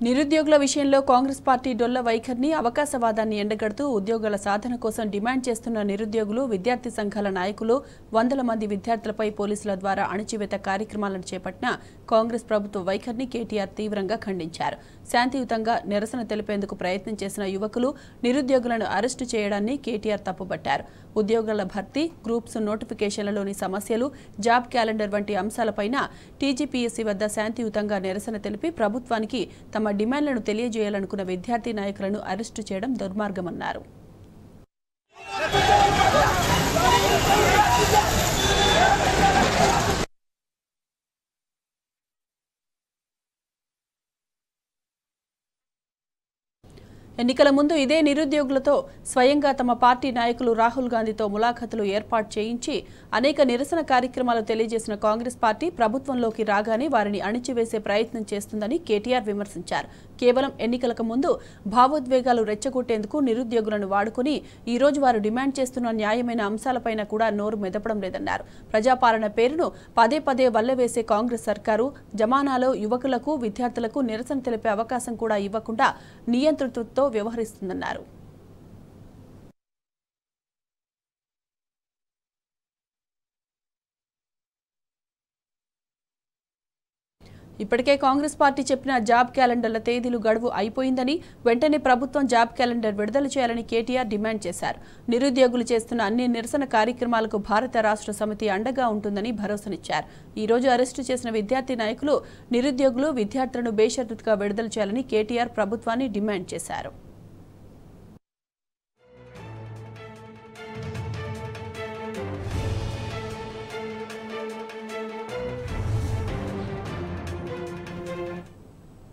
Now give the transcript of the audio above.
నిరుద్యోగుల విషయంలో కాంగ్రెస్ పార్టీ డొల్ల వైఖరిని అవకాశవాదాన్ని ఎండగడుతూ ఉద్యోగాల సాధన కోసం డిమాండ్ చేస్తున్న నిరుద్యోగులు విద్యార్థి సంఘాల నాయకులు వందల మంది విద్యార్థులపై పోలీసుల ద్వారా అణచివేత కార్యక్రమాలను చేపట్టిన కాంగ్రెస్ ప్రభుత్వ వైఖరిని కేటీఆర్ తీవ్రంగా ఖండించారు. శాంతియుతంగా నిరసన తెలిపేందుకు ప్రయత్నం చేసిన యువకులు నిరుద్యోగులను అరెస్టు చేయడాన్ని కేటీఆర్ తప్పుపట్టారు. ఉద్యోగాల భర్తీ, గ్రూప్స్ నోటిఫికేషన్లలోని సమస్యలు, జాబ్ క్యాలెండర్ వంటి అంశాలపైన టీజీపీఎస్సీ వద్ద శాంతియుతంగా నిరసన తెలిపి ప్రభుత్వానికి తమ డిమాండ్లను తెలియజేయాలనుకున్న విద్యార్థి నాయకులను అరెస్టు చేయడం దుర్మార్గమన్నారు. ఎన్నికల ముందు ఇదే నిరుద్యోగులతో స్వయంగా తమ పార్టీ నాయకులు రాహుల్ గాంధీతో ములాఖతులు ఏర్పాటు చేయించి అనేక నిరసన కార్యక్రమాలు తెలియజేసిన కాంగ్రెస్ పార్టీ ప్రభుత్వంలోకి రాగానే వారిని అణిచివేసే ప్రయత్నం చేస్తుందని కేటీఆర్ విమర్శించారు. కేవలం ఎన్నికలకు ముందు భావోద్వేగాలు రెచ్చగొట్టేందుకు నిరుద్యోగులను వాడుకుని ఈ రోజు వారు డిమాండ్ చేస్తున్న న్యాయమైన అంశాలపైన కూడా నోరు మెదపడం లేదన్నారు. ప్రజాపాలన పేరును పదే పదే వల్లవేసే కాంగ్రెస్ సర్కారు జమానాలో యువకులకు, విద్యార్థులకు నిరసన తెలిపే అవకాశం కూడా ఇవ్వకుండా నియంతృత్వంతో వ్యవహరిస్తుందన్నారు. ఇప్పటికే కాంగ్రెస్ పార్టీ చెప్పిన జాబ్ క్యాలెండర్ల తేదీలు గడువు అయిపోయిందని, వెంటనే ప్రభుత్వం జాబ్ క్యాలెండర్ విడుదల చేయాలని కేటీఆర్ డిమాండ్ చేశారు. నిరుద్యోగులు చేస్తున్న అన్ని నిరసన కార్యక్రమాలకు భారత రాష్ట్ర సమితి అండగా ఉంటుందని భరోసానిచ్చారు. ఈ రోజు అరెస్టు చేసిన విద్యార్థి నాయకులు నిరుద్యోగులు, విద్యార్థులను బేషరతుగా విడుదల చేయాలని కేటీఆర్ ప్రభుత్వాన్ని డిమాండ్ చేశారు.